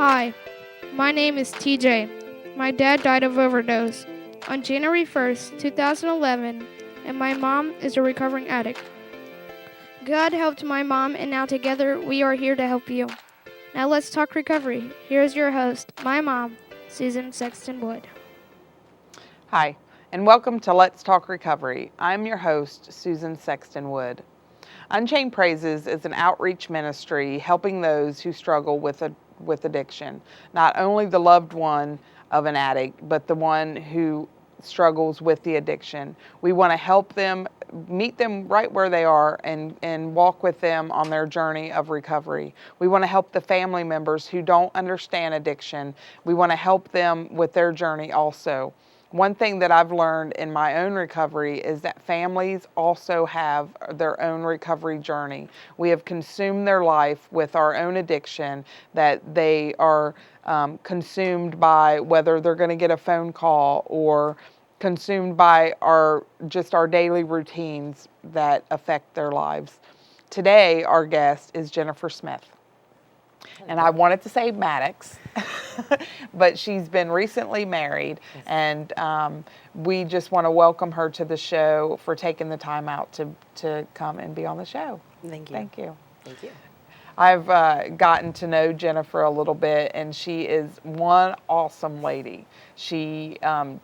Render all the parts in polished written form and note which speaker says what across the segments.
Speaker 1: Hi, my name is TJ. My dad died of overdose on January 1st, 2011, and my mom is a recovering addict. God helped my mom, and now together we are here to help you. Now let's talk recovery. Here's your host, my mom, Susan Sexton-Wood.
Speaker 2: Hi, and welcome to Let's Talk Recovery. I'm your host, Susan Sexton-Wood. Unchained Praises is an outreach ministry helping those who struggle with addiction, not only the loved one of an addict, but the one who struggles with the addiction. We want to help them, meet them right where they are, and walk with them on their journey of recovery. We want to help the family members who don't understand addiction. We want to help them with their journey also. One thing that I've learned in my own recovery is that families also have their own recovery journey. We have consumed their life with our own addiction, that they are consumed by whether they're going to get a phone call or consumed by our daily routines that affect their lives. Today, our guest is Jennifer Smith. And I wanted to say Maddox, but she's been recently married, and we just want to welcome her to the show for taking the time out to come and be on the show.
Speaker 3: Thank you.
Speaker 2: Thank you.
Speaker 3: Thank you.
Speaker 2: I've gotten to know Jennifer a little bit, and she is one awesome lady. She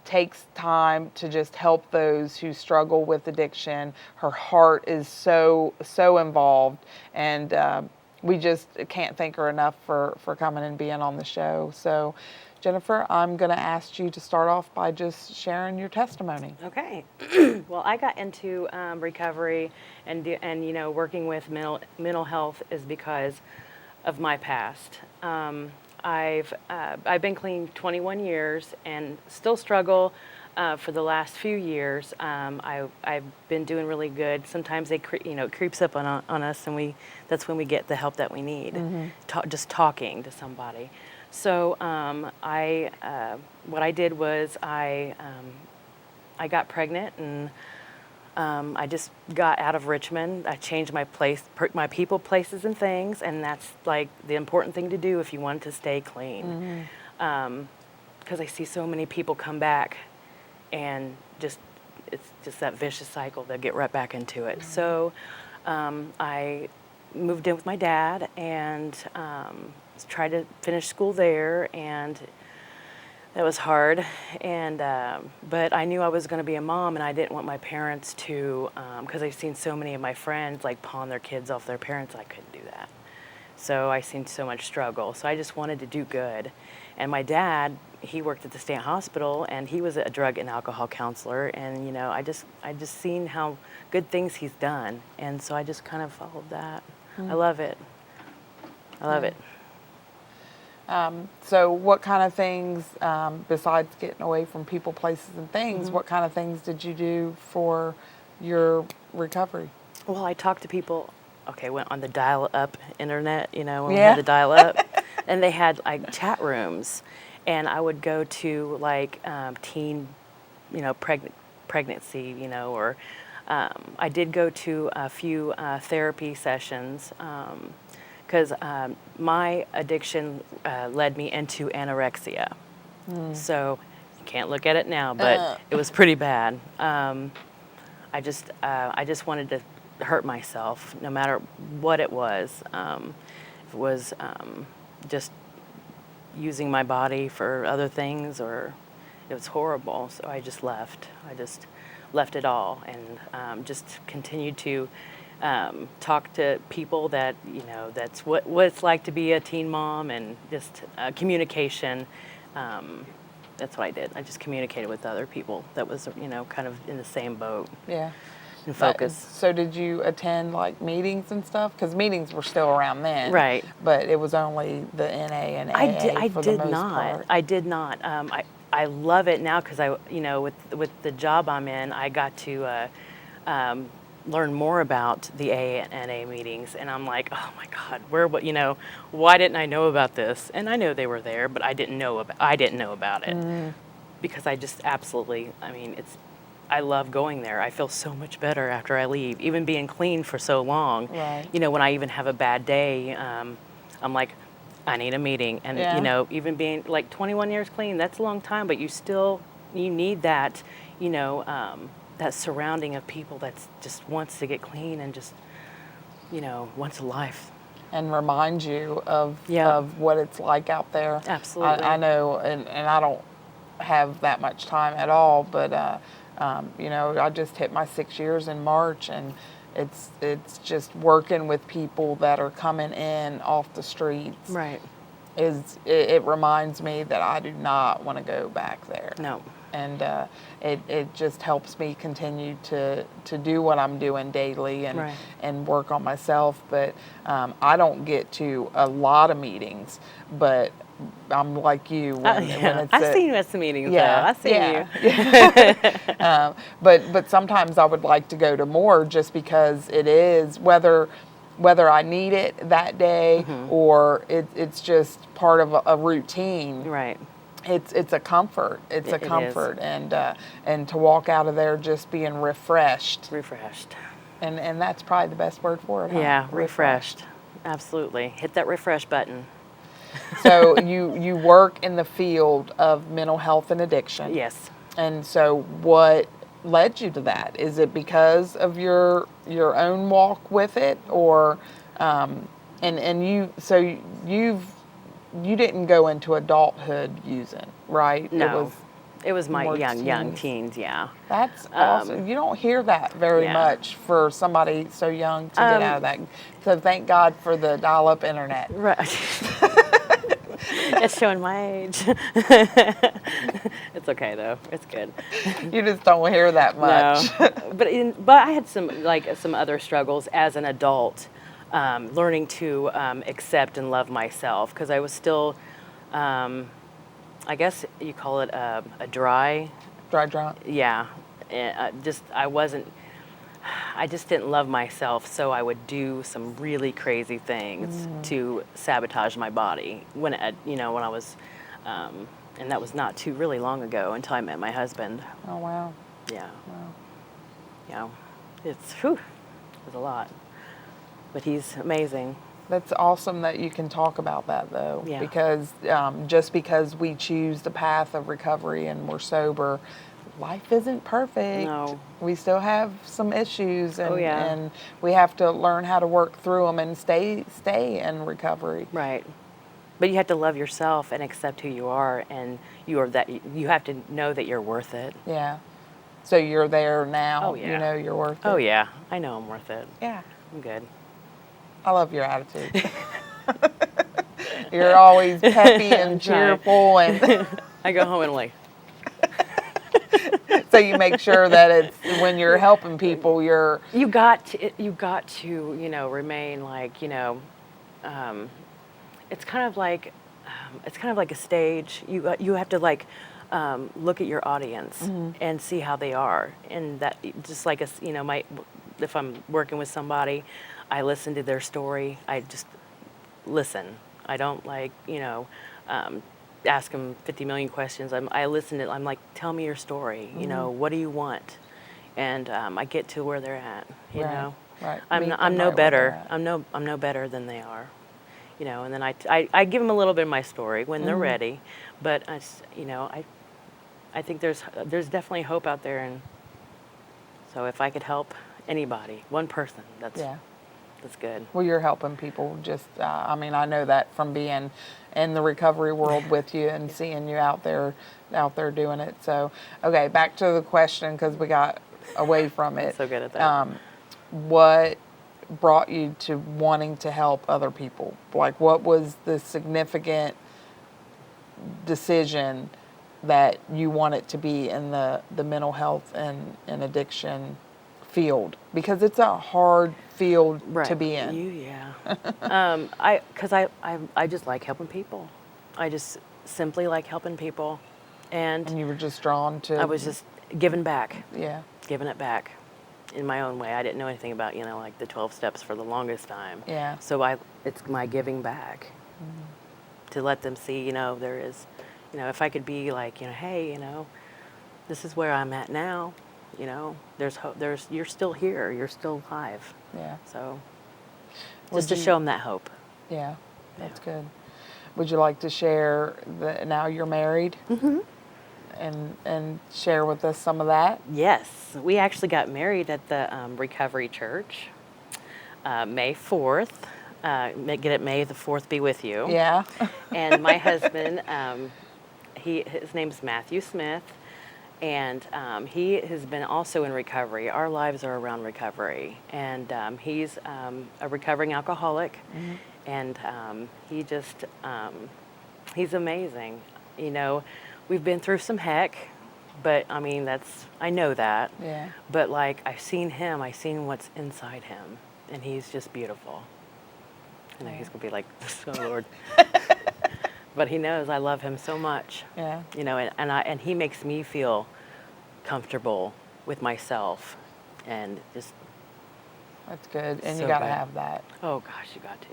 Speaker 2: takes time to just help those who struggle with addiction. Her heart is so involved, and we just can't thank her enough for coming and being on the show. So, Jennifer, I'm going to ask you to start off by just sharing your testimony.
Speaker 3: Okay. Well, I got into recovery and working with mental health is because of my past. I've been clean 21 years and still struggle. For the last few years, I've been doing really good. Sometimes it creeps up on us, and that's when we get the help that we need. Mm-hmm. Just talking to somebody. So what I did was I got pregnant, and I just got out of Richmond. I changed my people, places, and things, and that's like the important thing to do if you want to stay clean. Because I see so many people come back. And it's just that vicious cycle. They'll get right back into it. Mm-hmm. So I moved in with my dad and tried to finish school there, and that was hard. And but I knew I was going to be a mom, and I didn't want my parents to, because I've seen so many of my friends like pawn their kids off their parents. I couldn't do that. So I seen so much struggle. So I just wanted to do good. And my dad, he worked at the state hospital, and he was a drug and alcohol counselor. And I just seen how good things he's done, and so I just kind of followed that. Mm-hmm. I love it. I love it.
Speaker 2: So what kind of things, besides getting away from people, places, and things, mm-hmm. what kind of things did you do for your recovery?
Speaker 3: Well, I talked to people. Okay, went on the dial-up internet, when we
Speaker 2: Yeah.
Speaker 3: had the dial-up, and they had like chat rooms, and I would go to like teen, pregnancy, or I did go to a few therapy sessions because my addiction led me into anorexia. So you can't look at it now, but it was pretty bad. I just wanted to hurt myself, no matter what it was. If it was just using my body for other things, or it was horrible. So I just left. I just left it all, and just continued to talk to people that that's what it's like to be a teen mom, and just communication. That's what I did. I just communicated with other people that was kind of in the same boat.
Speaker 2: Yeah.
Speaker 3: InFocus.
Speaker 2: So did you attend like meetings and stuff? Because meetings were still around then,
Speaker 3: right?
Speaker 2: But it was only the NA and AA for the most part.
Speaker 3: I did not. I love it now because with the job I'm in, I got to learn more about the AA and NA meetings, and I'm like, oh my God, why didn't I know about this? And I know they were there, but I didn't know about it because I just absolutely. I love going there. I feel so much better after I leave, even being clean for so long.
Speaker 2: Right.
Speaker 3: When I even have a bad day, I'm like, I need a meeting. And,
Speaker 2: Yeah.
Speaker 3: you know, even being like 21 years clean, that's a long time, but you need that, you know, that surrounding of people that's just wants to get clean and just, you know, wants a life.
Speaker 2: And remind you of
Speaker 3: Yeah.
Speaker 2: of what it's like out there.
Speaker 3: Absolutely.
Speaker 2: I know, and I don't have that much time at all, but you know, I just hit my 6 years in March, and it's just working with people that are coming in off the streets.
Speaker 3: Right.
Speaker 2: It reminds me that I do not want to go back there.
Speaker 3: No.
Speaker 2: And it just helps me continue to do what I'm doing daily and
Speaker 3: Right.
Speaker 2: and work on myself. But I don't get to a lot of meetings, but I'm like you when it's
Speaker 3: I've seen you at some meetings,
Speaker 2: yeah,
Speaker 3: though. I've seen
Speaker 2: you. But sometimes I would like to go to more, just because it is whether I need it that day or it's just part of a routine.
Speaker 3: Right.
Speaker 2: It's a comfort. It's a
Speaker 3: It is.
Speaker 2: comfort, and to walk out of there just being refreshed,
Speaker 3: Refreshed.
Speaker 2: and that's probably the best word for it. Huh?
Speaker 3: Yeah, refreshed. Absolutely. Hit that refresh button.
Speaker 2: So you work in the field of mental health and addiction.
Speaker 3: Yes.
Speaker 2: And so what led you to that? Is it because of your own walk with it, or and you didn't go into adulthood using, right?
Speaker 3: No. It was my
Speaker 2: more
Speaker 3: young
Speaker 2: teens.
Speaker 3: teens, yeah.
Speaker 2: That's awesome. You don't hear that very
Speaker 3: yeah.
Speaker 2: much for somebody so young to get out of that. So thank God for the dial-up internet.
Speaker 3: Right. It's showing my age. It's okay though. It's good.
Speaker 2: You just don't hear that much.
Speaker 3: No. But I had some other struggles as an adult, learning to accept and love myself, because I was still, I guess you call it a dry.
Speaker 2: Dry drunk.
Speaker 3: Yeah. I just didn't love myself, so I would do some really crazy things to sabotage my body when I was, and that was not too really long ago until I met my husband.
Speaker 2: Oh wow.
Speaker 3: Yeah.
Speaker 2: Wow.
Speaker 3: You know, it was a lot, but he's amazing.
Speaker 2: That's awesome that you can talk about that, though.
Speaker 3: Yeah.
Speaker 2: Because just because we choose the path of recovery and we're sober, life isn't perfect.
Speaker 3: No.
Speaker 2: We still have some issues, and,
Speaker 3: Oh, yeah.
Speaker 2: and we have to learn how to work through them and stay in recovery.
Speaker 3: Right. But you have to love yourself and accept who you are, and you have to know that you're worth it.
Speaker 2: Yeah. So you're there now.
Speaker 3: Oh, yeah.
Speaker 2: You know you're worth it.
Speaker 3: Oh yeah, I know I'm worth it.
Speaker 2: Yeah.
Speaker 3: I'm good.
Speaker 2: I love your attitude. You're always peppy and cheerful, and
Speaker 3: I go home and like,
Speaker 2: so you make sure that it's when you're helping people,
Speaker 3: you got to remain like, it's kind of like a stage. You have to like look at your audience and see how they are, and that just like if I'm working with somebody, I listen to their story. I just listen. I don't ask them 50 million questions. I listen to. I'm like, tell me your story. What do you want? And I get to where they're at. You know.
Speaker 2: Right.
Speaker 3: I'm no better. I'm no better than they are. And then I give them a little bit of my story when they're ready. But I think there's definitely hope out there, and so if I could help anybody, one person, that's good.
Speaker 2: Well, you're helping people. Just, I know that from being in the recovery world with you and seeing you out there doing it. So, okay, back to the question, because we got away from it.
Speaker 3: So good at that.
Speaker 2: What brought you to wanting to help other people? Like, what was the significant decision that you wanted to be in the mental health and addiction field? Because it's a hard field to be in.
Speaker 3: Because I just like helping people. I just simply like helping people, and
Speaker 2: you were just drawn to.
Speaker 3: I was just giving back.
Speaker 2: Yeah.
Speaker 3: Giving it back in my own way. I didn't know anything about like the 12 steps for the longest time.
Speaker 2: Yeah.
Speaker 3: So it's my giving back to let them see. There is, if I could be like, hey, this is where I'm at now. There's hope. You're still here. You're still alive.
Speaker 2: Yeah.
Speaker 3: So just to show them that hope.
Speaker 2: Yeah, that's good. Would you like to share now you're married?
Speaker 3: Mm-hmm.
Speaker 2: And share with us some of that?
Speaker 3: Yes, we actually got married at the Recovery Church, May 4th. Get it, May the 4th be with you.
Speaker 2: Yeah.
Speaker 3: And my husband, his name's Matthew Smith, and he has been also in recovery. Our lives are around recovery, and he's a recovering alcoholic, and he's amazing. You know, we've been through some heck, but I mean, I know that.
Speaker 2: Yeah.
Speaker 3: But like, I've seen what's inside him, and he's just beautiful. I know he's gonna be like, oh Lord. But he knows I love him so much.
Speaker 2: Yeah.
Speaker 3: You know, and he makes me feel comfortable with myself, and just.
Speaker 2: That's good, and
Speaker 3: So
Speaker 2: you got to
Speaker 3: good.
Speaker 2: have that.
Speaker 3: Oh gosh, you got to.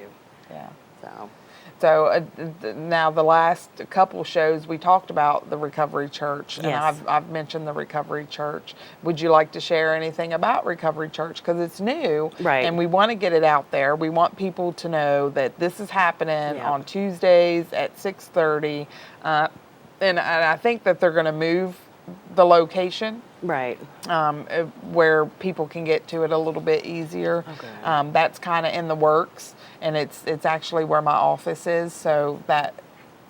Speaker 2: Yeah.
Speaker 3: So.
Speaker 2: Now the last couple shows we talked about the Recovery Church, and
Speaker 3: Yes.
Speaker 2: I've mentioned the Recovery Church. Would you like to share anything about Recovery Church, because it's new,
Speaker 3: Right.
Speaker 2: And we want to get it out there. We want people to know that this is happening
Speaker 3: Yeah.
Speaker 2: on Tuesdays at 6:30, and I think that they're going to move the location.
Speaker 3: Right.
Speaker 2: Where people can get to it a little bit easier.
Speaker 3: Okay.
Speaker 2: That's kind of in the works, and it's actually where my office is, so that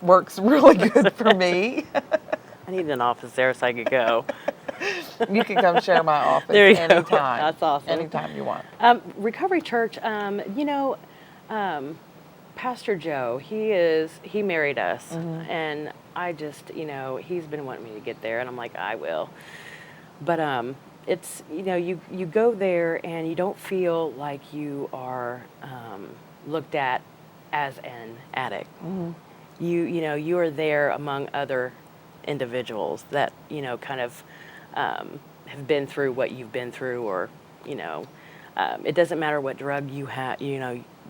Speaker 2: works really good for me.
Speaker 3: I need an office there so I could go.
Speaker 2: You can come share my office
Speaker 3: There you go.
Speaker 2: anytime.
Speaker 3: That's awesome.
Speaker 2: Anytime you want.
Speaker 3: Recovery Church, Pastor Joe, he married us, and I just, he's been wanting me to get there, and I'm like, I will. But it's, you go there and you don't feel like you are looked at as an addict. You are there among other individuals that, kind of have been through what you've been through, or, it doesn't matter what drug you have,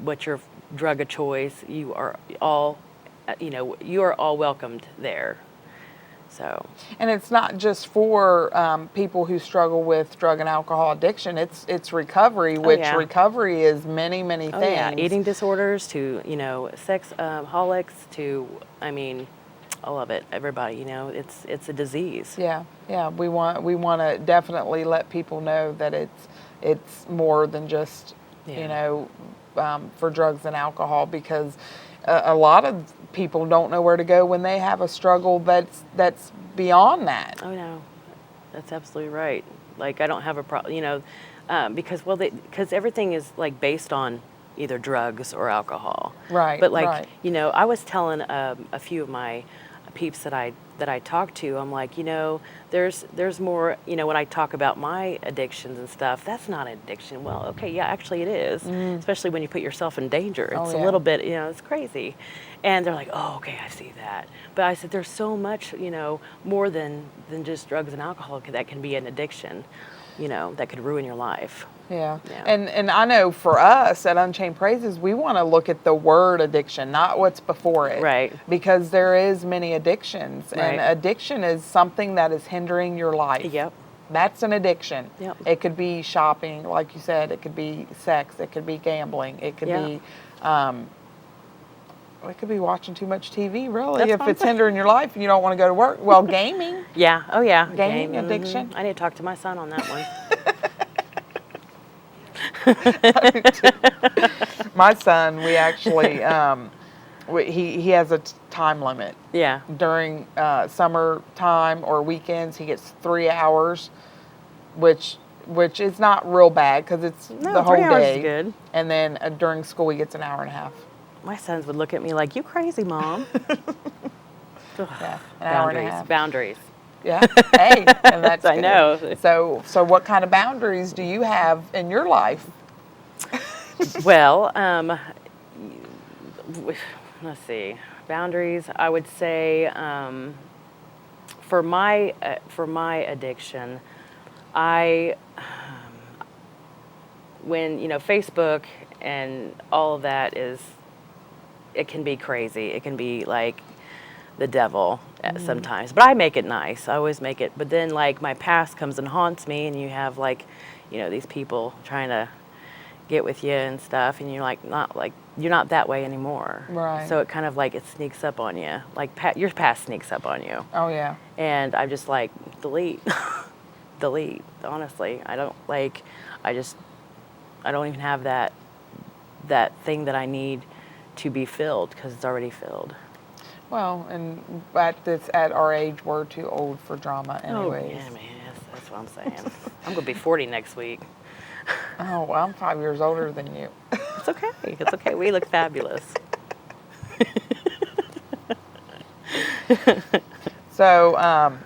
Speaker 3: what your drug of choice, you are all welcomed there. So.
Speaker 2: And it's not just for people who struggle with drug and alcohol addiction. It's recovery, which recovery is many, many things.
Speaker 3: Yeah, eating disorders to, sex holics to, all of it. Everybody, it's a disease.
Speaker 2: Yeah. We want to definitely let people know that it's more than just for drugs and alcohol, because a lot of people don't know where to go when they have a struggle that's beyond that.
Speaker 3: Oh no, that's absolutely right. Like, I don't have a problem, because everything is like based on either drugs or alcohol.
Speaker 2: Right.
Speaker 3: But like,
Speaker 2: right.
Speaker 3: I was telling a few of my peeps that I talk to, I'm like, there's more, when I talk about my addictions and stuff, that's not an addiction. Well, okay, yeah, actually it is, especially when you put yourself in danger. It's a little bit, it's crazy. And they're like, oh, okay, I see that. But I said, there's so much, more than just drugs and alcohol that can be an addiction, that could ruin your life.
Speaker 2: Yeah.
Speaker 3: Yeah.
Speaker 2: And I know for us at Unchained Praises, we want to look at the word addiction, not what's before it.
Speaker 3: Right.
Speaker 2: Because there is many addictions.
Speaker 3: Right.
Speaker 2: And addiction is something that is hindering your life.
Speaker 3: Yep.
Speaker 2: That's an addiction.
Speaker 3: Yep.
Speaker 2: It could be shopping, like you said. It could be sex. It could be gambling. It could be... it could be watching too much TV, really, if it's hindering your life and you don't want to go to work. Well, gaming.
Speaker 3: Yeah. Oh, yeah.
Speaker 2: Gaming addiction.
Speaker 3: I need to talk to my son on that one.
Speaker 2: My son, we actually, he has a time limit.
Speaker 3: Yeah.
Speaker 2: During summertime or weekends, he gets 3 hours, which is not real bad because it's the whole
Speaker 3: 3 hours
Speaker 2: day.
Speaker 3: is good.
Speaker 2: And then during school, he gets an hour and a half.
Speaker 3: My sons would look at me like, you crazy, Mom.
Speaker 2: Yeah, an hour and a half.
Speaker 3: Boundaries.
Speaker 2: Yeah. Hey, and that's
Speaker 3: I
Speaker 2: good.
Speaker 3: know.
Speaker 2: So what kind of boundaries do you have in your life?
Speaker 3: Well, let's see. Boundaries. I would say for my addiction, when Facebook and all of that it can be crazy. It can be like the devil sometimes, but I make it nice. I always make it. But then like my past comes and haunts me, and you have like, these people trying to, get with you and stuff, and you're like you're not that way anymore.
Speaker 2: Right.
Speaker 3: So it kind of like it sneaks up on you, like your past sneaks up on you.
Speaker 2: Oh yeah.
Speaker 3: And I'm just like delete, delete. Honestly, I don't I don't even have that thing that I need to be filled because it's already filled.
Speaker 2: Well, and at our age, we're too old for drama anyways.
Speaker 3: Oh yeah, man, that's what I'm saying. I'm gonna be 40 next week.
Speaker 2: Oh, well, I'm 5 years older than you.
Speaker 3: It's okay. It's okay. We look fabulous.
Speaker 2: So,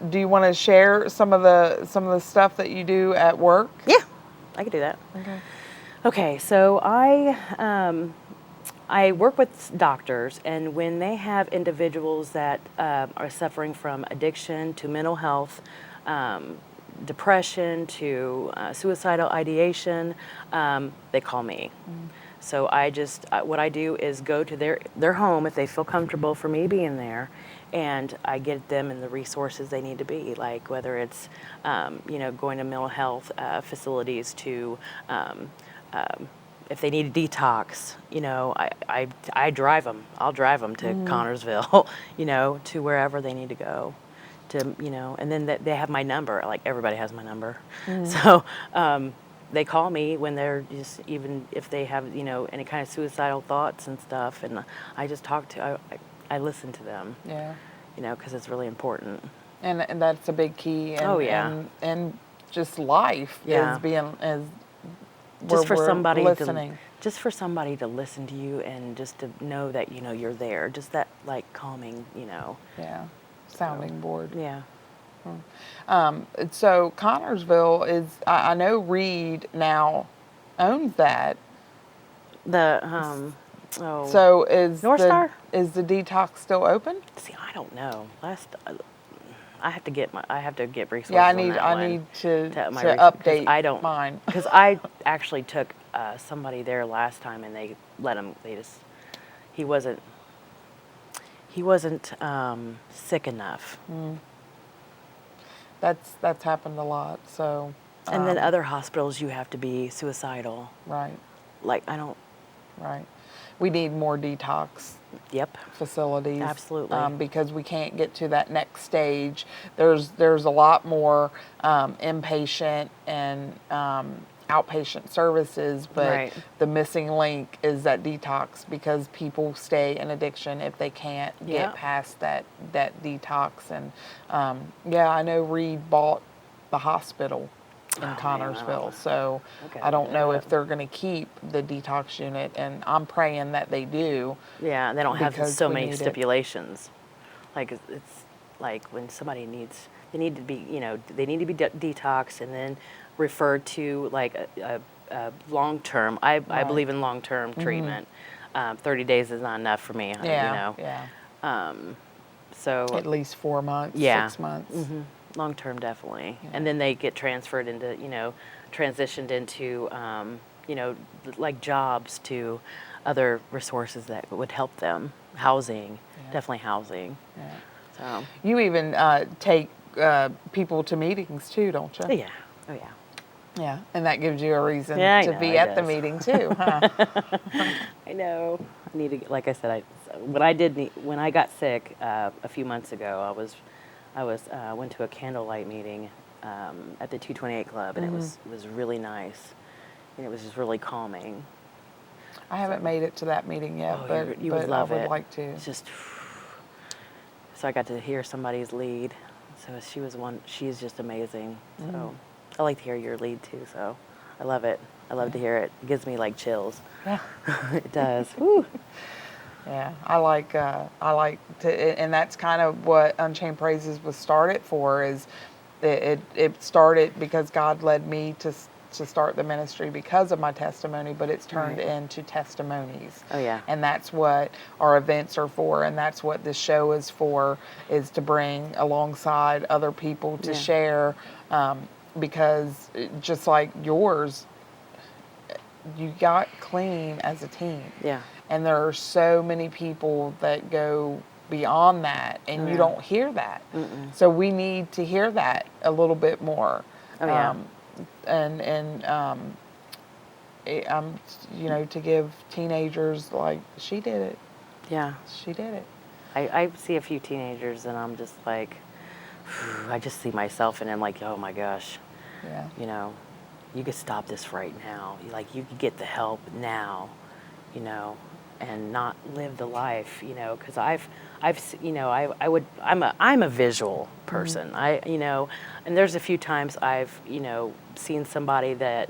Speaker 2: do you want to share some of the stuff that you do at work?
Speaker 3: Yeah, I can do that.
Speaker 2: Okay.
Speaker 3: Okay, so I work with doctors, and when they have individuals that are suffering from addiction to mental health, depression to suicidal ideation, they call me. So what I do is go to their home if they feel comfortable for me being there, and I get them in the resources they need to be, like whether it's going to mental health facilities to if they need a detox, I drive them. I'll drive them to Connorsville, to wherever they need to go. And then they have my number. Like everybody has my number. So they call me when they're even if they have, any kind of suicidal thoughts and stuff. And I just I listen to them.
Speaker 2: Yeah.
Speaker 3: Because it's really important.
Speaker 2: And that's a big key. And,
Speaker 3: Oh, yeah.
Speaker 2: And just life
Speaker 3: Yeah.
Speaker 2: is being as
Speaker 3: Just for somebody
Speaker 2: listening.
Speaker 3: Just for somebody to listen to you and just to know that you're there. Just that like calming,
Speaker 2: Yeah. Sounding board.
Speaker 3: Yeah.
Speaker 2: So Connorsville is, I know Reed now owns that. So is
Speaker 3: North Star?
Speaker 2: Is the detox still open?
Speaker 3: See, I don't know. I have to get resources.
Speaker 2: Yeah,
Speaker 3: on that
Speaker 2: I
Speaker 3: one.
Speaker 2: need to
Speaker 3: Because
Speaker 2: update
Speaker 3: I don't
Speaker 2: mine.
Speaker 3: Because I actually took somebody there last time, and they let him. He wasn't sick enough.
Speaker 2: That's happened a lot. So.
Speaker 3: And then other hospitals, you have to be suicidal.
Speaker 2: Right.
Speaker 3: Like I don't.
Speaker 2: Right. We need more detox.
Speaker 3: Yep.
Speaker 2: Facilities.
Speaker 3: Absolutely.
Speaker 2: Because we can't get to that next stage. There's a lot more inpatient and outpatient services, but
Speaker 3: Right.
Speaker 2: the missing link is that detox, because people stay in addiction if they can't get past that detox. And I know Reed bought the hospital in Connorsville, so I don't know if they're going to keep the detox unit, and I'm praying that they do.
Speaker 3: Yeah, they don't have
Speaker 2: because
Speaker 3: so
Speaker 2: we
Speaker 3: many
Speaker 2: need it.
Speaker 3: stipulations. Like it's like when somebody they need to be detoxed and then referred to like a long term. I believe in long term treatment. 30 days is not enough for me.
Speaker 2: Yeah.
Speaker 3: So
Speaker 2: At least 4 months,
Speaker 3: Yeah.
Speaker 2: 6 months.
Speaker 3: long term, definitely.
Speaker 2: Yeah.
Speaker 3: And then they get transferred into, transitioned into, like jobs to other resources that would help them. Housing, definitely housing.
Speaker 2: Yeah.
Speaker 3: So.
Speaker 2: You even take people to meetings too, don't you?
Speaker 3: Yeah. Oh yeah.
Speaker 2: Yeah, and that gives you a reason
Speaker 3: Yeah, I
Speaker 2: to
Speaker 3: know,
Speaker 2: be
Speaker 3: it
Speaker 2: at the
Speaker 3: does.
Speaker 2: meeting too, huh?
Speaker 3: I know. I need to, like I said, when I got sick a few months ago, I went to a candlelight meeting at the 228 Club, and it was really nice, and it was just really calming.
Speaker 2: I haven't made it to that meeting yet, but
Speaker 3: you would love
Speaker 2: I would
Speaker 3: it.
Speaker 2: like to.
Speaker 3: It's just so I got to hear somebody's lead. So she's just amazing. So I like to hear your lead too. So I love it. I love to hear it. It gives me like chills.
Speaker 2: Yeah.
Speaker 3: It does. Woo.
Speaker 2: Yeah, I like to, and that's kind of what Unchained Praises was started for. Is it started because God led me to start the ministry because of my testimony, but it's turned into testimonies.
Speaker 3: Oh yeah.
Speaker 2: And that's what our events are for, and that's what this show is for, is to bring alongside other people to share, because just like yours, you got clean as a team.
Speaker 3: Yeah.
Speaker 2: And there are so many people that go beyond that, and you don't hear that. So we need to hear that a little bit more.
Speaker 3: Oh, yeah.
Speaker 2: to give teenagers, like, she did it.
Speaker 3: Yeah.
Speaker 2: She did it.
Speaker 3: I see a few teenagers and I'm just like, I just see myself and I'm like, oh my gosh,
Speaker 2: Yeah.
Speaker 3: You could stop this right now. Like, you could get the help now, and not live the life, because I'm a visual person. And there's a few times I've, seen somebody that,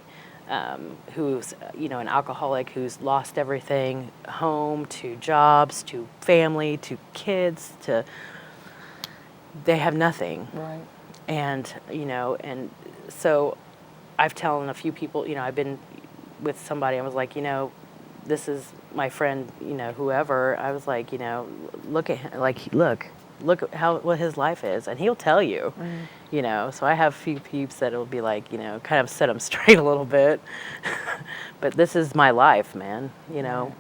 Speaker 3: who's, an alcoholic who's lost everything, home to jobs, to family, to kids, they have nothing.
Speaker 2: Right.
Speaker 3: And, and so I've told a few people, I've been with somebody, I was like, this is my friend, whoever. I was like, look at him, like, look at what his life is, and he'll tell you, So I have a few peeps that'll be like, kind of set them straight a little bit, but this is my life, man, and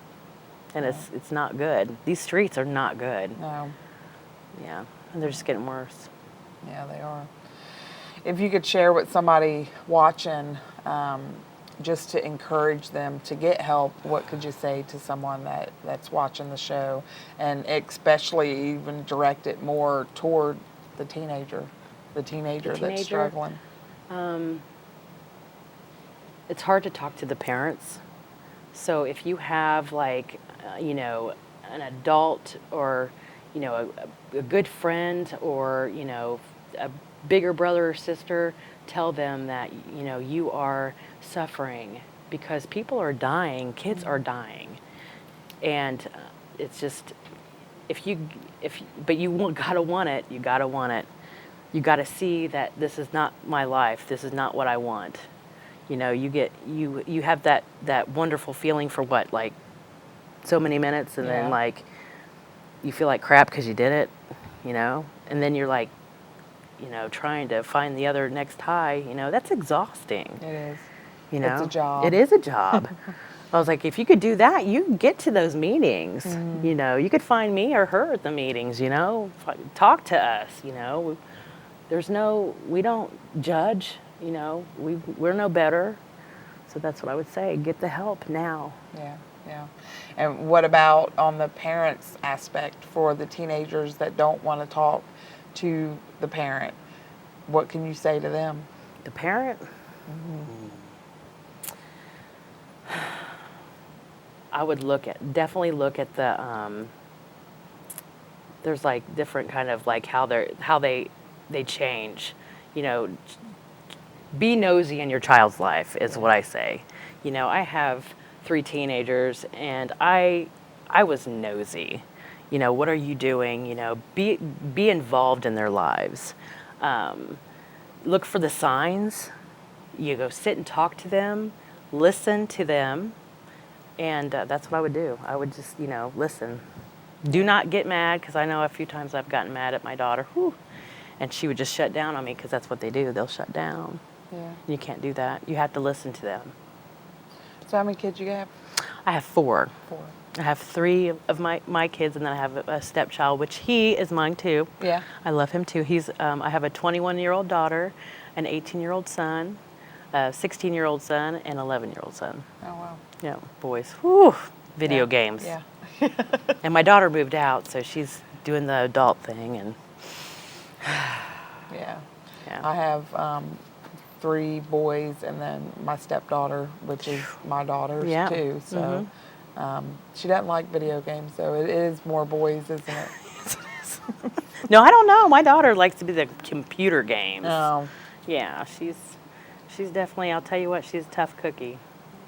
Speaker 3: it's not good. These streets are not good.
Speaker 2: No.
Speaker 3: Yeah, and they're just getting worse.
Speaker 2: Yeah, they are. If you could share with somebody watching, just to encourage them to get help, what could you say to someone that's watching the show, and especially even direct it more toward the teenager that's struggling?
Speaker 3: It's hard to talk to the parents. So if you have like, an adult or, a good friend or, a bigger brother or sister, tell them that, you are suffering because people are dying, kids are dying. And it's just, but you gotta want it, you gotta see that this is not my life, this is not what I want. You have that wonderful feeling for what, like so many minutes, and then like you feel like crap because you did it, and then you're like, trying to find the other next high, that's exhausting.
Speaker 2: It is.
Speaker 3: It's
Speaker 2: a job.
Speaker 3: It is a job. I was like, if you could do that, you can get to those meetings. You could find me or her at the meetings, talk to us, we don't judge, we're no better. So that's what I would say. Get the help now.
Speaker 2: Yeah. And what about on the parents aspect for the teenagers that don't want to talk to the parent? What can you say to them?
Speaker 3: The parent? I would definitely look at the, there's like different kind of like how they change, be nosy in your child's life is what I say. I have 3 teenagers and I was nosy. What are you doing? Be involved in their lives. Look for the signs. You go sit and talk to them, listen to them, and that's what I would do. I would just, listen. Do not get mad, because I know a few times I've gotten mad at my daughter, and she would just shut down on me, because that's what they do. They'll shut down.
Speaker 2: Yeah.
Speaker 3: You can't do that. You have to listen to them.
Speaker 2: So how many kids you have?
Speaker 3: I have 4.
Speaker 2: 4.
Speaker 3: I have 3 of my kids, and then I have a stepchild, which he is mine too.
Speaker 2: Yeah.
Speaker 3: I love him too. I have a 21-year-old daughter, an 18-year-old son, a 16-year-old son, and an 11-year-old son.
Speaker 2: Oh, wow.
Speaker 3: Yeah, boys. Whew, video games.
Speaker 2: Yeah.
Speaker 3: And my daughter moved out, so she's doing the adult thing. And
Speaker 2: Yeah.
Speaker 3: Yeah.
Speaker 2: I have 3 boys and then my stepdaughter, which is my daughter's too. So she doesn't like video games, so it is more boys, isn't it?
Speaker 3: No, I don't know. My daughter likes to be the computer games.
Speaker 2: Oh.
Speaker 3: Yeah, she's definitely, I'll tell you what, she's a tough cookie.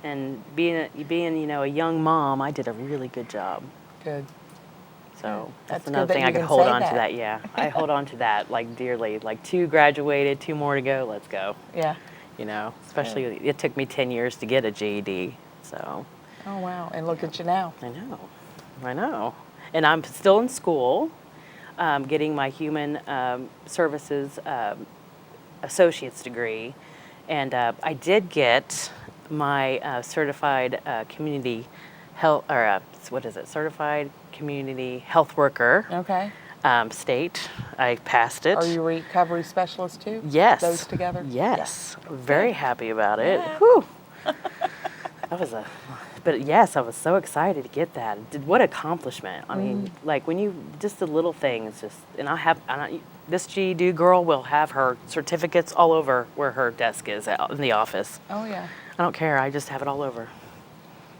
Speaker 3: And being a young mom, I did a really good job.
Speaker 2: Good.
Speaker 3: So that's
Speaker 2: That's
Speaker 3: another
Speaker 2: good that
Speaker 3: thing
Speaker 2: you
Speaker 3: I could
Speaker 2: can
Speaker 3: hold
Speaker 2: say
Speaker 3: on to
Speaker 2: that.
Speaker 3: that. Yeah, I hold on to that like dearly. Like 2 graduated, 2 more to go. Let's go.
Speaker 2: Yeah.
Speaker 3: Especially it took me 10 years to get a GED. So.
Speaker 2: Oh, wow. And look at you now.
Speaker 3: I know. And I'm still in school, getting my human services associate's degree. And I did get my certified community health, or certified community health worker.
Speaker 2: Okay.
Speaker 3: State. I passed it.
Speaker 2: Are you a recovery specialist too?
Speaker 3: Yes.
Speaker 2: Those together?
Speaker 3: Yes. Very happy about it.
Speaker 2: Yeah.
Speaker 3: Whew. But yes, I was so excited to get that. What accomplishment. I mean, like when you, just the little things, and this GED girl will have her certificates all over where her desk is out in the office.
Speaker 2: Oh, yeah.
Speaker 3: I don't care, I just have it all over.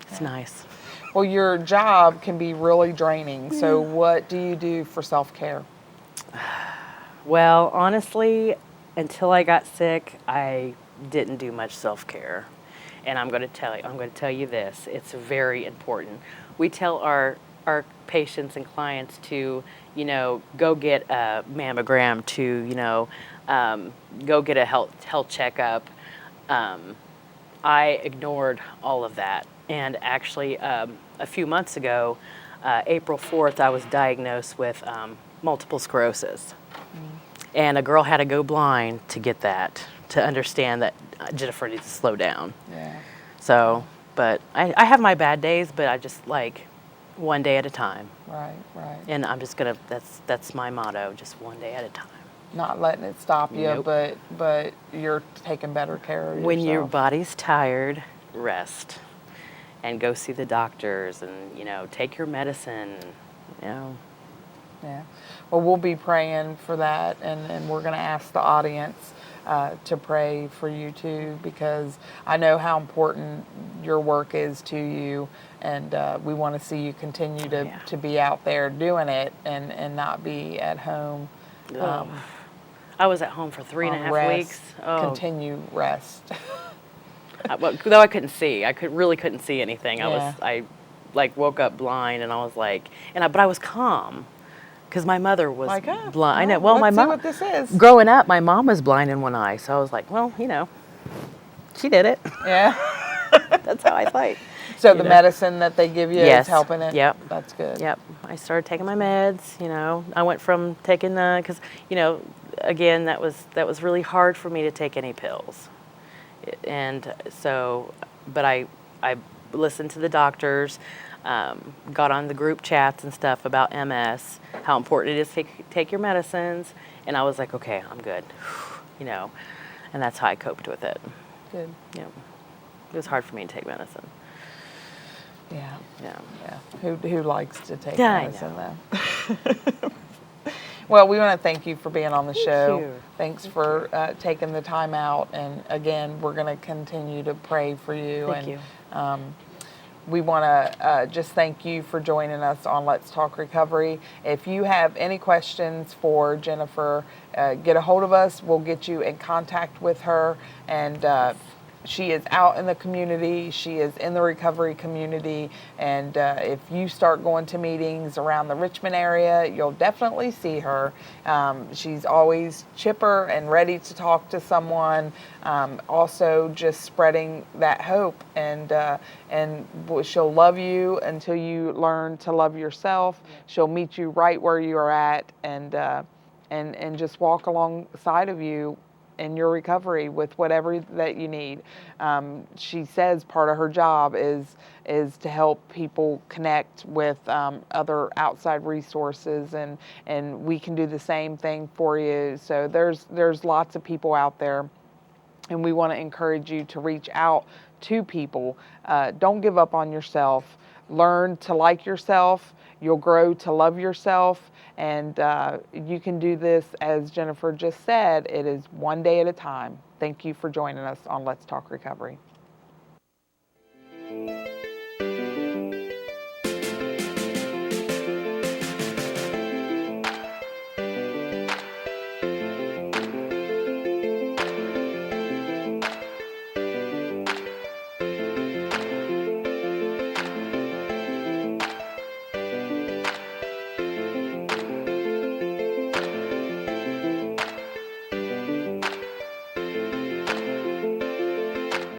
Speaker 3: It's nice.
Speaker 2: Well, your job can be really draining. So what do you do for self-care?
Speaker 3: Well, honestly, until I got sick, I didn't do much self-care. And I'm going to tell you this. It's very important. We tell our patients and clients to, go get a mammogram, to, go get a health checkup. I ignored all of that. And actually, a few months ago, April 4th, I was diagnosed with multiple sclerosis. And a girl had to go blind to get that, to understand that Jennifer needs to slow down.
Speaker 2: Yeah.
Speaker 3: So, but I have my bad days, but I just like one day at a time.
Speaker 2: Right.
Speaker 3: And I'm just gonna, that's my motto, just one day at a time.
Speaker 2: Not letting it stop you,
Speaker 3: Nope.
Speaker 2: but you're taking better care of yourself.
Speaker 3: When your body's tired, rest. And go see the doctors and, take your medicine,
Speaker 2: Yeah. Well, we'll be praying for that, and we're going to ask the audience to pray for you too, because I know how important your work is to you, and we want to see you continue to be out there doing it and not be at home.
Speaker 3: I was at home for 3.5 weeks. Oh.
Speaker 2: Continue rest.
Speaker 3: Though I couldn't see, really couldn't see anything.
Speaker 2: Yeah.
Speaker 3: I woke up blind, and I was like, but I was calm. Because my mother was blind. I know. Well, my mom.
Speaker 2: Let's see what this is.
Speaker 3: Growing up, my mom was blind in one eye, so I was like, well, she did it.
Speaker 2: Yeah.
Speaker 3: That's how I fight.
Speaker 2: So the medicine that they give you is
Speaker 3: Yes.
Speaker 2: helping it.
Speaker 3: Yep.
Speaker 2: That's good.
Speaker 3: Yep. I started taking my meds. I went from taking because again that was really hard for me to take any pills, and so, but I listened to the doctors. Got on the group chats and stuff about MS, how important it is to take your medicines, and I was like, okay, I'm good, and that's how I coped with it.
Speaker 2: Good.
Speaker 3: Yeah, it was hard for me to take medicine.
Speaker 2: Yeah.
Speaker 3: Yeah.
Speaker 2: Who likes to take
Speaker 3: Yeah,
Speaker 2: medicine though? Well, we want to thank you for being on the show.
Speaker 3: you.
Speaker 2: Thanks for taking the time out, and again, we're going to continue to pray for you.
Speaker 3: Thank you.
Speaker 2: We want to just thank you for joining us on Let's Talk Recovery. If you have any questions for Jennifer, get a hold of us. We'll get you in contact with her. And she is out in the community. She is in the recovery community. And if you start going to meetings around the Richmond area, you'll definitely see her. She's always chipper and ready to talk to someone. Also just spreading that hope, and she'll love you until you learn to love yourself. She'll meet you right where you are at, and just walk alongside of you in your recovery with whatever that you need. She says part of her job is to help people connect with other outside resources, and we can do the same thing for you. So there's lots of people out there, and we want to encourage you to reach out to people. Don't give up on yourself. Learn to like yourself. You'll grow to love yourself. And you can do this, as Jennifer just said, it is one day at a time. Thank you for joining us on Let's Talk Recovery.